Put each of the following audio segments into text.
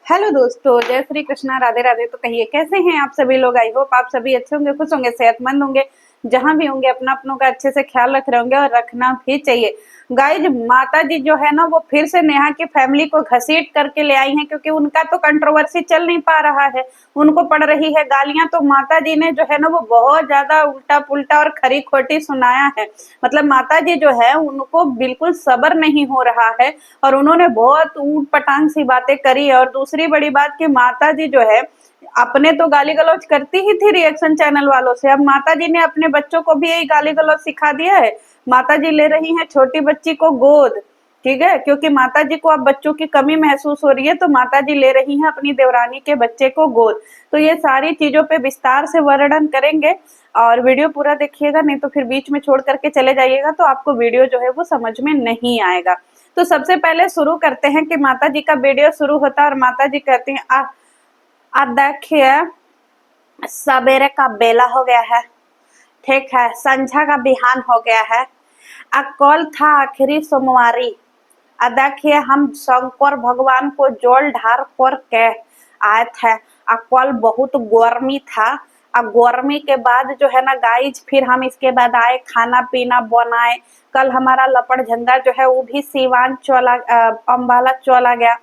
Hello दोस्तों, जय श्री कृष्णा, राधे राधे। तो कहिए कैसे हैं आप सभी लोग। आई होप आप सभी अच्छे होंगे, खुश होंगे, सेहतमंद होंगे। जहां भी होंगे अपना अपनों का अच्छे से ख्याल रख रहे होंगे और रखना भी चाहिए। गाइज, माता जी जो है ना वो फिर से नेहा की फैमिली को घसीट करके ले आई हैं, क्योंकि उनका तो कंट्रोवर्सी चल नहीं पा रहा है। उनको पड़ रही है गालियां। तो माता जी ने जो है ना वो बहुत ज्यादा उल्टा पुल्टा और खरी खोटी सुनाया है। मतलब माता जी जो है उनको बिल्कुल सब्र नहीं हो रहा है और उन्होंने बहुत ऊट पटांग सी बातें करी। और दूसरी बड़ी बात कि माता जी जो है अपने तो गाली गलौज करती ही थी रिएक्शन चैनल वालों से, अब माता जी ने अपने बच्चों को भी यही गाली गलौज सिखा दिया है। माता जी ले रही हैं छोटी बच्ची को गोद, ठीक है, क्योंकि माता जी को अब बच्चों की कमी महसूस हो रही है, तो माता जी ले रही हैं अपनी देवरानी के बच्चे को गोद। तो ये सारी चीजों पे विस्तार से वर्णन करेंगे और वीडियो पूरा देखिएगा, नहीं तो फिर बीच में छोड़ करके चले जाइएगा तो आपको वीडियो जो है वो समझ में नहीं आएगा। तो सबसे पहले शुरू करते हैं कि माता जी का वीडियो शुरू होता है और माता जी कहती हैं आ देखिए, सवेरे का बेला हो गया है, ठीक है, संझा का बिहान हो गया है। कल था आखिरी सोमवारी। देखिए, हम शंकर भगवान को जल ढार करके आए थे। कल बहुत गर्मी था। गर्मी के बाद जो है ना गाइज, फिर हम इसके बाद आए, खाना पीना बनाए। कल हमारा लपड़ झंडा जो है वो भी सीवान चला, अम्बाला चला गया।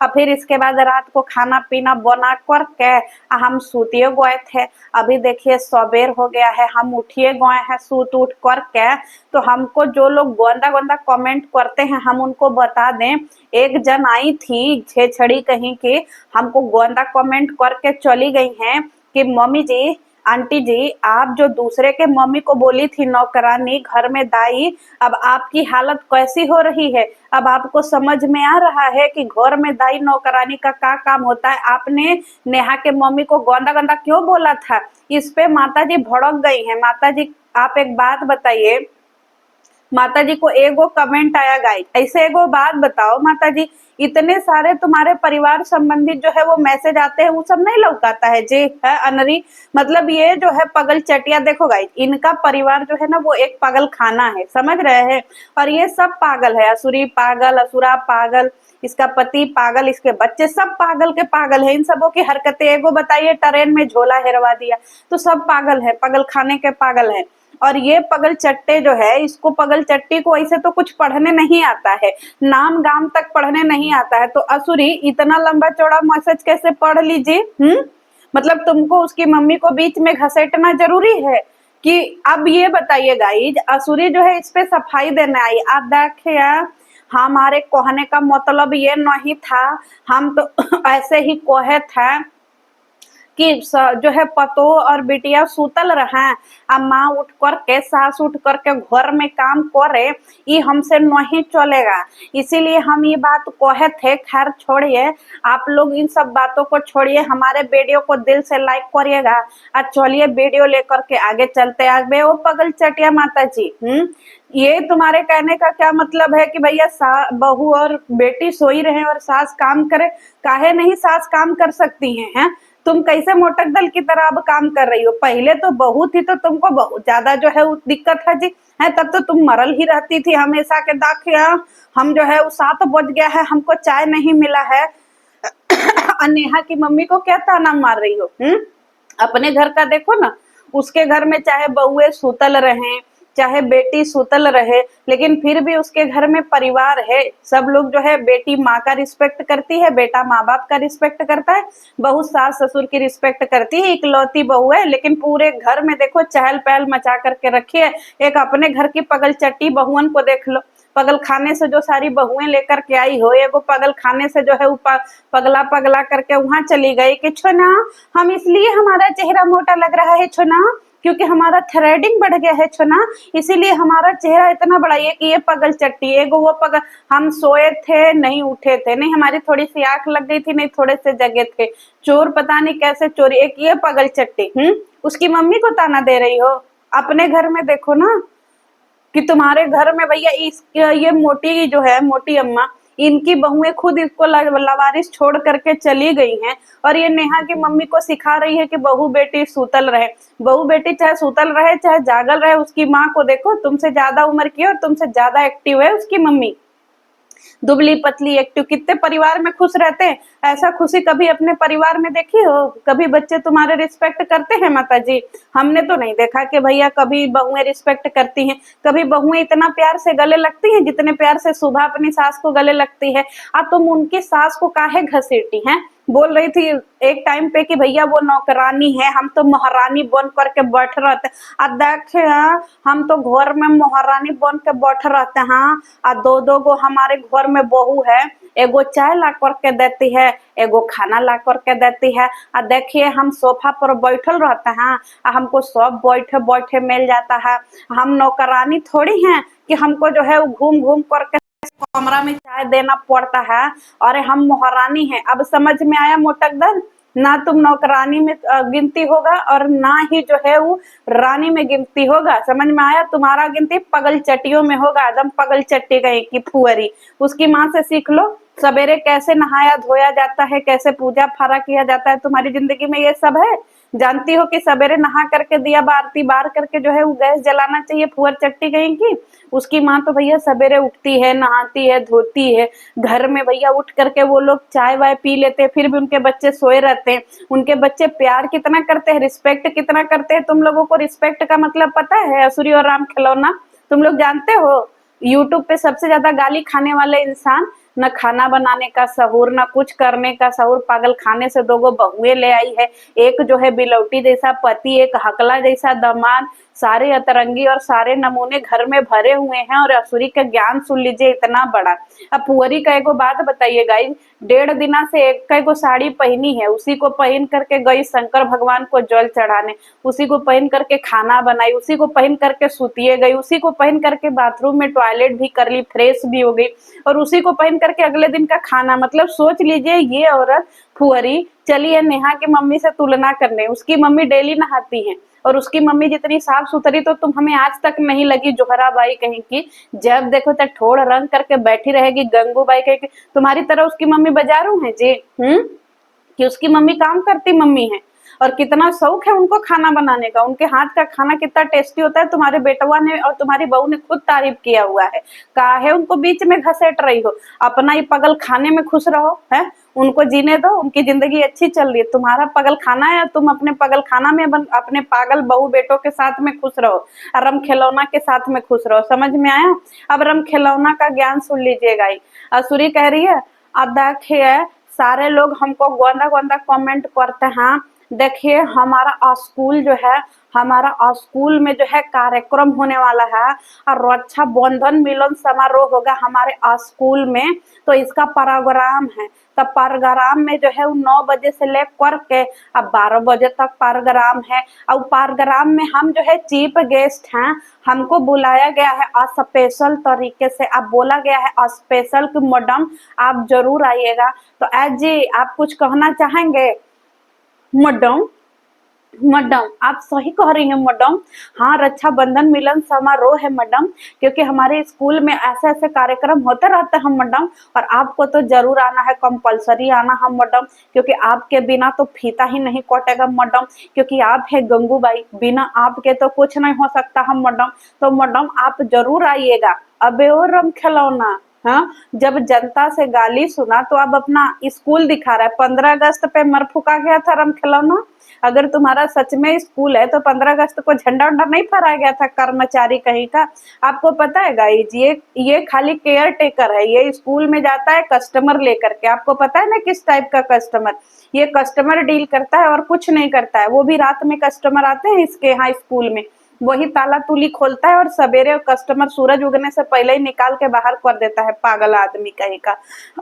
फिर इसके बाद रात को खाना पीना बना करके हम सूतिए गए थे। अभी देखिए सवेर हो गया है, हम उठिए गए हैं सूत उठ करके। तो हमको जो लोग गंदा गंदा कमेंट करते हैं हम उनको बता दें, एक जन आई थी छेछड़ी कहीं की, हमको गंदा कमेंट करके चली गई हैं कि मम्मी जी, आंटी जी, आप जो दूसरे के मम्मी को बोली थी नौकरानी, घर में दाई, अब आपकी हालत कैसी हो रही है। अब आपको समझ में आ रहा है कि घर में दाई नौकरानी का क्या काम होता है। आपने नेहा के मम्मी को गंदा गंदा क्यों बोला था। इस पे माता जी भड़क गई हैं। माता जी, आप एक बात बताइए, माता जी को एगो कमेंट आया गाइस, ऐसे एगो बात बताओ माता जी, इतने सारे तुम्हारे परिवार संबंधित जो है वो मैसेज आते हैं, वो सब नहीं लौकाता है जी है अनरी। मतलब ये जो है पगल चटिया, देखो गाइस, इनका परिवार जो है ना वो एक पागल खाना है, समझ रहे हैं। और ये सब पागल है, असुरी पागल, असुरा पागल, इसका पति पागल, इसके बच्चे सब पागल के पागल है। इन सबों की हरकतें, एगो बताइए ट्रेन में झोला हेरवा दिया, तो सब पागल है, पागल खाने के पागल है। और ये पगल चट्टे जो है, इसको पगल चट्टी को ऐसे तो कुछ पढ़ने नहीं आता है, नाम गाम तक पढ़ने नहीं आता है, तो असुरी इतना लंबा चौड़ा मैसेज कैसे पढ़ लीजिए। मतलब तुमको उसकी मम्मी को बीच में घसीटना जरूरी है कि। अब ये बताइए गाइज, असुरी जो है इस पे सफाई देने आई। आप देखिए, हमारे कहने का मतलब ये नहीं था, हम तो ऐसे ही कहे थे कि जो है पतो और बिटिया सुतल रहे, माँ उठ करके, सास उठ करके घर में काम करे, ये हमसे नहीं चलेगा, इसीलिए हम ये बात कहे थे। खैर छोड़िए, आप लोग इन सब बातों को छोड़िए, हमारे वीडियो को दिल से लाइक करिएगा और चलिए वीडियो लेकर के आगे चलते। आगे वो पगल चटिया माता जी, ये तुम्हारे कहने का क्या मतलब है कि भैया बहू और बेटी सोई रहे और सास काम करे। काहे नहीं सास काम कर सकती हैं? तुम कैसे मोटक दल की तरह अब काम कर रही हो। पहले तो बहू थी तो तुमको बहुत ज्यादा जो है दिक्कत है जी, है, तब तो तुम मरल ही रहती थी हमेशा के। दाखिया, हम जो है 7 बज गया है, हमको चाय नहीं मिला है। नेहा की मम्मी को क्या ताना मार रही हो। अपने घर का देखो ना, उसके घर में चाहे बहुए सुतल रहे, चाहे बेटी सुतल रहे, लेकिन फिर भी उसके घर में परिवार है। सब लोग जो है, बेटी माँ का रिस्पेक्ट करती है, बेटा माँ बाप का रिस्पेक्ट करता है, बहू सास ससुर की रिस्पेक्ट करती है। इकलौती बहू है, लेकिन पूरे घर में देखो चहल पहल मचा करके रखी है। एक अपने घर की पगल चट्टी बहुअन को देख लो, पगल खाने से जो सारी बहुएं लेकर के आई हो, एगो पगल खाने से जो है पगला पगला करके वहां चली गई कि छोना, हम इसलिए हमारा चेहरा मोटा लग रहा है छोना, क्योंकि हमारा थ्रेडिंग बढ़ गया है छोना, इसीलिए हमारा चेहरा इतना बड़ा है। कि ये पगल चट्टी, एगो वो पगल, हम सोए थे नहीं उठे थे, नहीं हमारी थोड़ी सी आंख लग गई थी, नहीं थोड़े से जगे थे, चोर पता नहीं कैसे चोरी। एक ये पगल चट्टी उसकी मम्मी को ताना दे रही हो। अपने घर में देखो ना, कि तुम्हारे घर में भैया ये मोटी जो है, मोटी अम्मा, इनकी बहुएं खुद इसको लवारिस छोड़ करके चली गई हैं। और ये नेहा की मम्मी को सिखा रही है कि बहू बेटी सूतल रहे। बहू बेटी चाहे सूतल रहे चाहे जागल रहे, उसकी माँ को देखो, तुमसे ज्यादा उम्र की है और तुमसे ज्यादा एक्टिव है उसकी मम्मी। दुबली पतली एक्टिव, कितने परिवार में खुश रहते हैं। ऐसा खुशी कभी अपने परिवार में देखी हो? कभी बच्चे तुम्हारे रिस्पेक्ट करते हैं माता जी? हमने तो नहीं देखा कि भैया कभी बहुएं रिस्पेक्ट करती हैं। कभी बहुएं इतना प्यार से गले लगती हैं जितने प्यार से सुबह अपनी सास को गले लगती है। अब तुम उनकी सास को काहे घसीटी हैं? बोल रही थी एक टाइम पे कि भैया वो नौकरानी है, हम तो महारानी बन करके बैठ रहते। अब देखे हम तो घर में महारानी बन के बैठ रहते हैं। आ दो दो गो हमारे घर में बहू है, एगो चाय ला करके देती है, एगो खाना ला करके देती है। आ देखिए हम सोफा पर बैठल रहते हैं, हमको सब बैठे बैठे मिल जाता है। हम नौकरानी थोड़ी हैं कि हमको जो है वो घूम घूम करके कमरा में चाय देना पड़ता है। अरे हम महारानी हैं। अब समझ में आया मोटक दल? ना तुम नौकरानी में गिनती होगा और ना ही जो है वो रानी में गिनती होगा। समझ में आया? तुम्हारा गिनती पगल चट्टियों में होगा। एकदम पगल चट्टी गई की फुअरी। उसकी माँ से सीख लो, सवेरे कैसे नहाया धोया जाता है, कैसे पूजा फारा किया जाता है। तुम्हारी जिंदगी में ये सब है? जानती हो कि सवेरे नहा करके दिया बारती बार करके जो है वो गैस जलाना चाहिए? फुअर चट्टी गई की। उसकी माँ तो भैया सवेरे उठती है, नहाती है, धोती है। घर में भैया उठ करके वो लोग चाय वाय पी लेते हैं, फिर भी उनके बच्चे सोए रहते हैं। उनके बच्चे प्यार कितना करते हैं, रिस्पेक्ट कितना करते हैं। तुम लोगों को रिस्पेक्ट का मतलब पता है? असुरी और राम खिलौना तुम लोग जानते हो? यूट्यूब पे सबसे ज्यादा गाली खाने वाले इंसान, न खाना बनाने का सहूर, न कुछ करने का सहूर। पागल खाने से दो गो बहुएं ले आई है, एक जो है बिलौटी जैसा पति, एक हकला जैसा दामाद। सारे अतरंगी और सारे नमूने घर में भरे हुए हैं और असुरी का ज्ञान सुन लीजिए इतना बड़ा। अब पुअरी का एगो बात बताइए गाइस, 1.5 दिना से एक एगो साड़ी पहनी है, उसी को पहन करके गई शंकर भगवान को जल चढ़ाने, उसी को पहन करके खाना बनाई, उसी को पहन करके सुतिए गई, उसी को पहन करके बाथरूम में टॉयलेट भी कर ली, फ्रेश भी हो गई, और उसी को पहन करके अगले दिन का खाना। मतलब सोच लीजिए ये औरत फुअरी चली है नेहा की मम्मी से तुलना करने। उसकी मम्मी डेली नहाती है और उसकी मम्मी जितनी साफ सुथरी तो तुम हमें आज तक नहीं लगी। जोहरा बाई कहीं की, जब देखो तो ठोड़ रंग करके बैठी रहेगी। गंगूबाई कहीं की, तुम्हारी तरह उसकी मम्मी बाजारू है जी? कि उसकी मम्मी काम करती मम्मी है और कितना शौक है उनको खाना बनाने का। उनके हाथ का खाना कितना टेस्टी होता है, तुम्हारे बेटवा ने और तुम्हारी बहू ने खुद तारीफ किया हुआ है। कहा है उनको बीच में घसेट रही हो? अपना ही पगल खाने में खुश रहो है। उनको जीने दो, उनकी जिंदगी अच्छी चल रही है। तुम्हारा पगल खाना है, तुम अपने पगल खाना में अपने पागल बहू बेटों के साथ में खुश रहो, रम खिलौना के साथ में खुश रहो। समझ में आया? अब रम खिलौना का ज्ञान सुन लीजिएगा। असुरी कह रही है देखिए सारे लोग हमको गोंदा गोंदा कमेंट करते हैं। देखिए हमारा स्कूल जो है, हमारा स्कूल में जो है कार्यक्रम होने वाला है और रक्षा बंधन मिलन समारोह होगा हमारे स्कूल में। तो इसका प्रोग्राम है, तो प्रोग्राम में जो है वो 9 बजे से लेकर के अब 12 बजे तक प्रोग्राम है। और प्रोग्राम में हम जो है चीफ गेस्ट हैं, हमको बुलाया गया है स्पेशल तरीके से। अब बोला गया है स्पेशल कि मैडम आप जरूर आइएगा। तो आज जी आप कुछ कहना चाहेंगे? मैडम, मैडम आप सही कह रही हैं मैडम। हाँ रक्षाबंधन मिलन समारोह है मैडम, क्योंकि हमारे स्कूल में ऐसे ऐसे कार्यक्रम होते रहते हैं मैडम, और आपको तो जरूर आना है, कंपलसरी आना है मैडम, क्योंकि आपके बिना तो फीता ही नहीं कटेगा मैडम, क्योंकि आप है गंगूबाई, बिना आपके तो कुछ नहीं हो सकता है मैडम। तो मैडम आप जरूर आइएगा। अबे ओ रम खिलौना, हाँ जब जनता से गाली सुना तो अब अपना स्कूल दिखा रहा है। 15 अगस्त पे मर फूका गया था रम खिलौना। अगर तुम्हारा सच में स्कूल है तो 15 अगस्त को झंडा उंडा नहीं फहराया गया था कर्मचारी कहीं का? आपको पता है गाइज ये खाली केयर टेकर है। ये स्कूल में जाता है कस्टमर लेकर के। आपको पता है ना किस टाइप का कस्टमर? ये कस्टमर डील करता है और कुछ नहीं करता है। वो भी रात में कस्टमर आते हैं इसके यहाँ स्कूल में, वही ताला तुली खोलता है और सवेरे कस्टमर सूरज उगने से पहले ही निकाल के बाहर कर देता है, पागल आदमी कहीं का।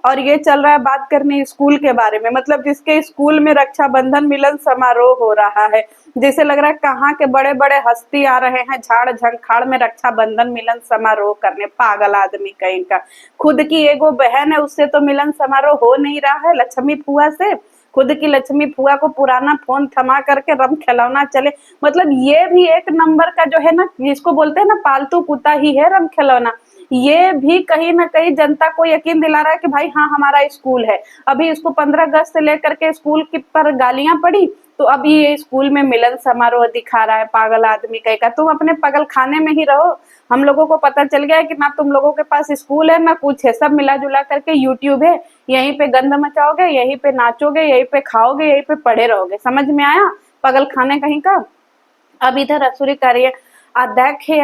और ये चल रहा है बात करने स्कूल के बारे में, मतलब जिसके स्कूल में रक्षाबंधन मिलन समारोह हो रहा है। जैसे लग रहा है कहाँ के बड़े बड़े हस्ती आ रहे हैं झाड़ झंखाड़ में रक्षाबंधन मिलन समारोह करने, पागल आदमी कहीं का। खुद की एगो बहन है उससे तो मिलन समारोह हो नहीं रहा है, लक्ष्मी फुआ से। खुद की लक्ष्मी फुआ को पुराना फोन थमा करके रम खिलौना चले। मतलब ये भी एक नंबर का जो है ना, जिसको बोलते हैं ना पालतू कुत्ता ही है रम खिलौना। ये भी कहीं ना कहीं जनता को यकीन दिला रहा है कि भाई हाँ हमारा स्कूल है। अभी इसको 15 अगस्त से लेकर के स्कूल की पर गालियां पड़ी, तो अभी ये स्कूल में मिलन समारोह दिखा रहा है पागल आदमी कहीं का। तुम अपने पागल खाने में ही रहो। हम लोगों को पता चल गया है कि ना तुम लोगों के पास स्कूल है ना कुछ है, सब मिला जुला करके यूट्यूब है, यहीं पे गंद मचाओगे, यहीं पे नाचोगे, यहीं पे खाओगे, यहीं पे पड़े रहोगे। समझ में आया पागल खाने कहीं का। अब इधर असुरी करिए देखिए,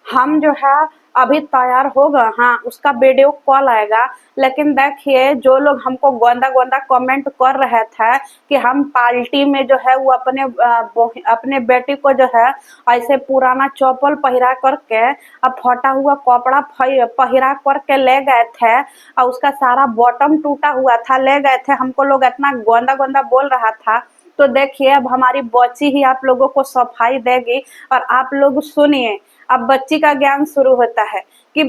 हम जो है अभी तैयार होगा, हाँ उसका वीडियो कॉल आएगा। लेकिन देखिए जो लोग हमको गोंदा गोंदा कमेंट कर रहे थे कि हम पार्टी में जो है वो अपने बेटी को जो है ऐसे पुराना चप्पल पहिरा करके, अब फटा हुआ कपड़ा पहिरा करके ले गए थे और उसका सारा बॉटम टूटा हुआ था, ले गए थे, हमको लोग इतना गोंदा गोंदा बोल रहा था। तो देखिए अब हमारी बच्ची ही आप लोगों को सफाई देगी और आप लोग सुनिए। अब बच्ची का ज्ञान शुरू होता है कि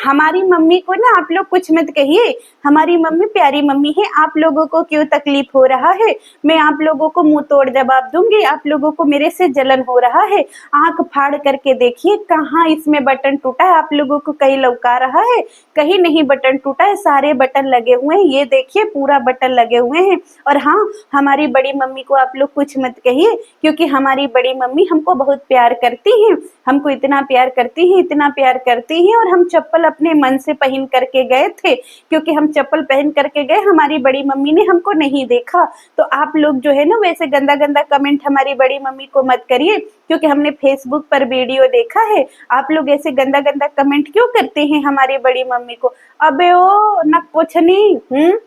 हमारी मम्मी को ना आप लोग कुछ मत कहिए, हमारी मम्मी प्यारी मम्मी है, आप लोगों को क्यों तकलीफ हो रहा है, मैं आप लोगों को मुंह तोड़ जवाब दूंगी, आप लोगों को मेरे से जलन हो रहा है, आंख फाड़ करके देखिए कहाँ इसमें बटन टूटा है, आप लोगों को कहीं लौका रहा है, कहीं नहीं बटन टूटा है, सारे बटन लगे हुए हैं, ये देखिए पूरा बटन लगे हुए हैं। और हाँ हमारी बड़ी मम्मी को आप लोग कुछ मत कहिए, क्योंकि हमारी बड़ी मम्मी हमको बहुत प्यार करती है, हमको इतना प्यार करती है, इतना प्यार करती है। और हम चप्पल अपने मन से पहन करके गए थे, क्योंकि हम चप्पल पहन करके गए, हमारी बड़ी मम्मी ने हमको नहीं देखा। तो आप लोग जो है ना वैसे गंदा गंदा कमेंट हमारी बड़ी मम्मी को मत करिए, क्योंकि हमने फेसबुक पर वीडियो देखा है। आप लोग ऐसे गंदा गंदा कमेंट क्यों करते हैं हमारी बड़ी मम्मी को। अबे ओ नक पोछनी,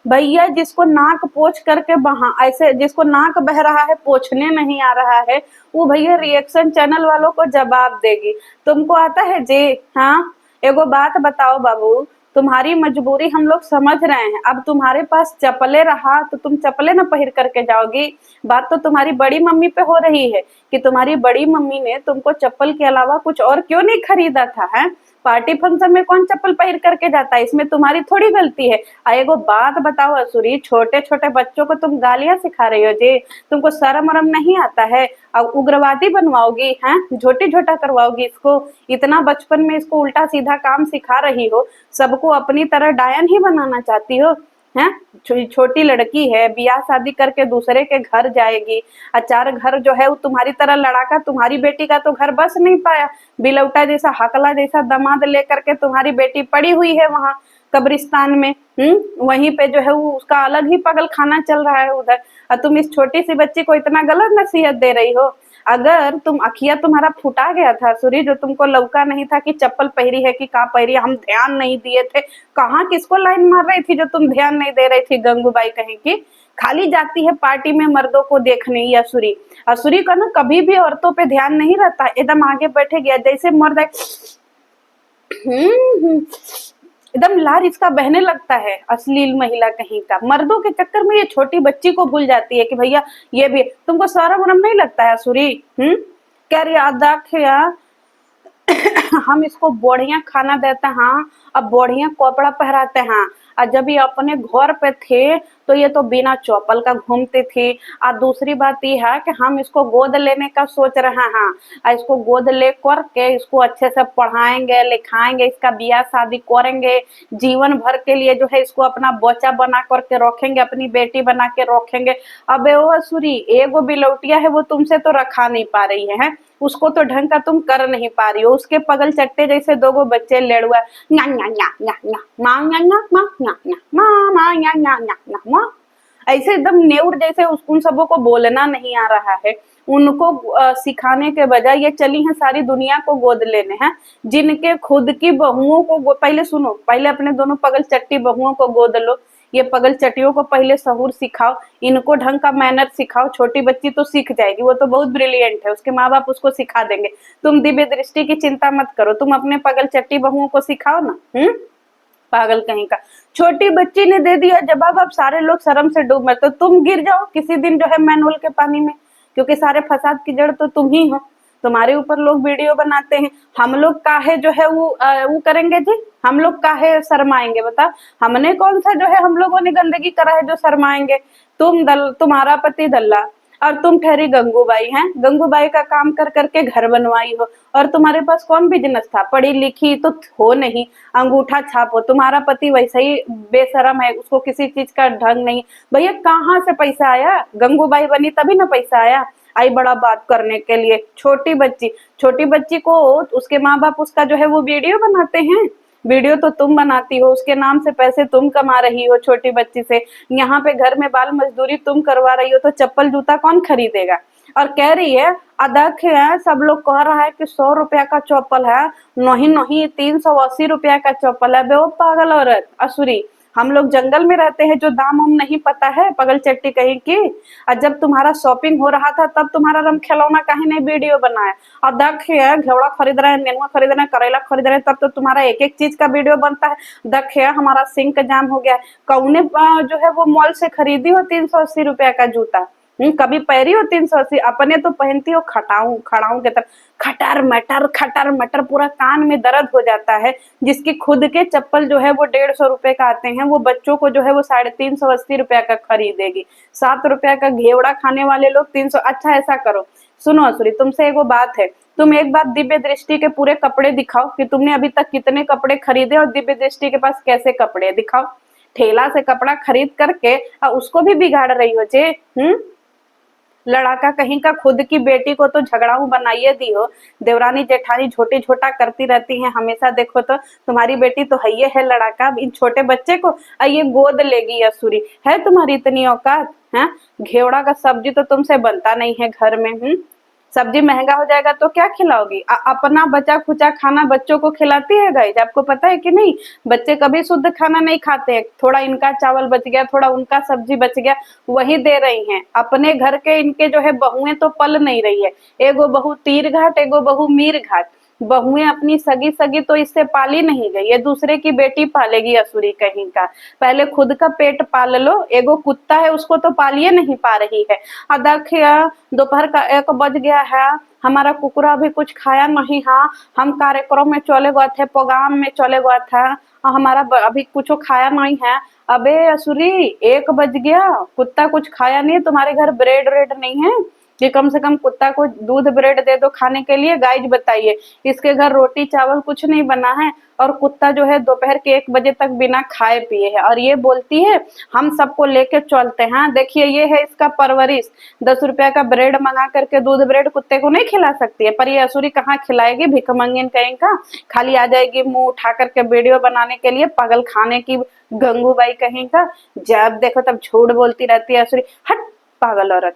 भैया जिसको नाक पोछ करके बहा ऐसे, जिसको नाक बह रहा है पोछने नहीं आ रहा है, वो भैया रिएक्शन चैनल वालों को जवाब देगी। तुमको आता है जी। हाँ एगो बात बताओ बाबू, तुम्हारी मजबूरी हम लोग समझ रहे हैं। अब तुम्हारे पास चप्पले रहा तो तुम चप्पले ना पहिर करके जाओगी। बात तो तुम्हारी बड़ी मम्मी पे हो रही है कि तुम्हारी बड़ी मम्मी ने तुमको चप्पल के अलावा कुछ और क्यों नहीं खरीदा था। है पार्टी फंक्शन में कौन चप्पल पहिर करके जाता है, इसमें तुम्हारी थोड़ी गलती है। एगो बात बताओ असुरी, छोटे छोटे बच्चों को तुम गालियां सिखा रही हो जी, तुमको शर्म वरम नहीं आता है। और उग्रवादी बनवाओगी, हैं झोटी झोटा करवाओगी इसको, इतना बचपन में इसको उल्टा सीधा काम सिखा रही हो, सबको अपनी तरह डायन ही बनाना चाहती हो। हैं छोटी लड़की है, ब्याह शादी करके दूसरे के घर जाएगी, अचार घर जो है वो तुम्हारी तरह लड़ाका, तुम्हारी बेटी का तो घर बस नहीं पाया, बिलौटा जैसा हकला जैसा दामाद लेकर के तुम्हारी बेटी पड़ी हुई है वहां कब्रिस्तान में। वहीं पे जो है वो उसका अलग ही पागल खाना चल रहा है उधर, और तुम इस छोटी सी बच्ची को इतना गलत नसीहत दे रही हो। अगर तुम अखिया तुम्हारा फुटा गया था सूरी, जो तुमको लौका नहीं था कि चप्पल पहरी है कि का पहरी है, हम ध्यान नहीं दिए थे, कहाँ किसको लाइन मार रही थी जो तुम ध्यान नहीं दे रही थी। गंगूबाई कहीं की खाली जाती है पार्टी में मर्दों को देखने। ये असुरी, असुरी का ना कभी भी औरतों पे ध्यान नहीं रहता, एकदम आगे बैठे गया जैसे मर्द एकदम लार इसका बहने लगता है। अश्लील महिला कहीं का, मर्दों के चक्कर में ये छोटी बच्ची को भूल जाती है कि भैया ये भी, तुमको शर्म वरम नहीं लगता है असुरी। क्या याद रखिया हम इसको बढ़िया खाना देते हैं, अब बढ़िया कपड़ा पहराते हैं, और जब ये अपने घर पे थे तो ये तो बिना चप्पल का घूमती थी। और दूसरी बात ये है कि हम इसको गोद लेने का सोच रहे हैं, और इसको गोद ले करके इसको अच्छे से पढ़ाएंगे लिखाएंगे, इसका ब्याह शादी करेंगे, जीवन भर के लिए जो है इसको अपना बच्चा बना करके रखेंगे, अपनी बेटी बना के रखेंगे। अबे ओ असुरी, एगो बिलौटिया है वो तुमसे तो रखा नहीं पा रही है, उसको तो ढंग का तुम कर नहीं पा रही हो, उसके पगल चट्टे जैसे दोगो बच्चे लेड़ुआ न्या न्या न्या न्या न्या माँ न्या न्या माँ न्या न्या माँ माँ न्या न्या न्या न्या माँ, ऐसे एकदम नेउर जैसे उन सबों को बोलना नहीं आ रहा है। उनको सिखाने के बजाय ये चली हैं सारी दुनिया को गोद लेने हैं, जिनके खुद की बहुओं को पहले सुनो, पहले अपने दोनों पगल चट्टी बहुओं को गोद लो, ये पगल चटियों को पहले सहूर सिखाओ, इनको ढंग का मैनर सिखाओ। छोटी बच्ची तो सीख जाएगी, वो तो बहुत ब्रिलियंट है, उसके माँ बाप उसको सिखा देंगे। तुम दिव्य दृष्टि की चिंता मत करो, तुम अपने पगल चट्टी बहुओं को सिखाओ ना। पागल कहीं का, छोटी बच्ची ने दे दिया जवाब, अब सारे लोग शर्म से डूब मर, तो तुम गिर जाओ किसी दिन जो है मैनुअल के पानी में, क्योंकि सारे फसाद की जड़ तो तुम ही हो, तुम्हारे ऊपर लोग वीडियो बनाते हैं। हम लोग काहे जो है वो करेंगे जी, हम लोग काहे शर्माएंगे बता, हमने कौन सा जो है हम लोगों ने गंदगी करा है जो शर्माएंगे। तुम्हारा पति दल्ला, और तुम ठहरी गंगूबाई हैं, गंगूबाई का काम कर करके घर बनवाई हो। और तुम्हारे पास कौन बिजनेस था? पढ़ी लिखी तो हो नहीं, अंगूठा छाप हो। तुम्हारा पति वैसे ही बेशरम है, उसको किसी चीज का ढंग नहीं। भैया कहाँ से पैसा आया? गंगूबाई बनी तभी ना पैसा आया। आई बड़ा बात करने के लिए। छोटी बच्ची को उसके माँ बाप उसका जो है वो वीडियो बनाते हैं। वीडियो तो तुम बनाती हो, उसके नाम से पैसे तुम कमा रही हो छोटी बच्ची से। यहाँ पे घर में बाल मजदूरी तुम करवा रही हो, तो चप्पल जूता कौन खरीदेगा? और कह रही है अदक है, सब लोग कह रहा है कि 100 रुपया का चप्पल है। नहीं नहीं, 380 रुपया का चप्पल है। बे वो पागल औरत असुरी, हम लोग जंगल में रहते हैं, जो दाम उम नहीं पता है, पगल चट्टी कहीं की। और जब तुम्हारा शॉपिंग हो रहा था तब तुम्हारा रम खिलौना काहे नहीं वीडियो बनाया? और देखिए घेवड़ा खरीद रहे हैं, नेनुआ खरीद रहे हैं, करेला खरीद रहे हैं, तब तो तुम्हारा एक एक चीज का वीडियो बनता है। देखिए हमारा सिंक जाम हो गया। कौने जो है वो मॉल से खरीदी हो 380 रुपया का जूता? कभी पहरी हो 380? अपने तो पहनती हो खटाऊ खड़ाऊ के तरह, खटर मटर पूरा कान में दर्द हो जाता है। जिसकी खुद के चप्पल जो है वो 150 रुपए का आते हैं, वो बच्चों को जो है वो 380 रुपया का खरीदेगी। 7 रुपया का घेवड़ा खाने वाले लोग 300। अच्छा ऐसा करो, सुनो असुरी, तुमसे एगो बात है। तुम एक बार दिव्य दृष्टि के पूरे कपड़े दिखाओ कि तुमने अभी तक कितने कपड़े खरीदे, और दिव्य दृष्टि के पास कैसे कपड़े दिखाओ। ठेला से कपड़ा खरीद करके उसको भी बिगाड़ रही हो जे। लड़ाका कहीं का, खुद की बेटी को तो झगड़ाऊ बनाइए दी हो। देवरानी जेठानी झोटी झोटा करती रहती हैं हमेशा, देखो तो तुम्हारी बेटी तो है लड़ाका। इन छोटे बच्चे को ये गोद लेगी असुरी? है तुम्हारी इतनी औकात? है घेवड़ा का सब्जी तो तुमसे बनता नहीं है घर में। सब्जी महंगा हो जाएगा तो क्या खिलाओगी? अपना बचा खुचा खाना बच्चों को खिलाती है गाइस? आपको पता है कि नहीं? बच्चे कभी शुद्ध खाना नहीं खाते हैं। थोड़ा इनका चावल बच गया, थोड़ा उनका सब्जी बच गया, वही दे रही हैं। अपने घर के इनके जो है बहुएं तो पल नहीं रही है। एगो बहू तीर घाट, एगो बहू मीर घाट। बहुएं अपनी सगी सगी तो इससे पाली नहीं गई, ये दूसरे की बेटी पालेगी असुरी कहीं का। पहले खुद का पेट पाल लो। एगो कुत्ता है, उसको तो पालिए नहीं पा रही है। देखिए दोपहर का 1 बज गया है, हमारा कुकुरा भी कुछ खाया नहीं। हाँ, हम कार्यक्रम में चले गए थे, प्रोग्राम में चले गए थे, हमारा अभी कुछ खाया नहीं है। अबे असुरी 1 बज गया, कुत्ता कुछ खाया नहीं? तुम्हारे घर ब्रेड व्रेड नहीं है कि कम से कम कुत्ता को दूध ब्रेड दे दो खाने के लिए? गाइज बताइए, इसके घर रोटी चावल कुछ नहीं बना है, और कुत्ता जो है दोपहर के 1 बजे तक बिना खाए पिए है, और ये बोलती है हम सबको लेके चलते हैं। देखिए ये है इसका परवरिश। 10 रुपया का ब्रेड मंगा करके दूध ब्रेड कुत्ते को नहीं खिला सकती है, पर ये असुरी कहाँ खिलाएगी? भिखमंगन कहीं का। खाली आ जाएगी मुंह उठा करके वीडियो बनाने के लिए, पागल खाने की गंगूबाई कहीं का। जब देखो तब झूठ बोलती रहती है असुरी। हट पागल औरत।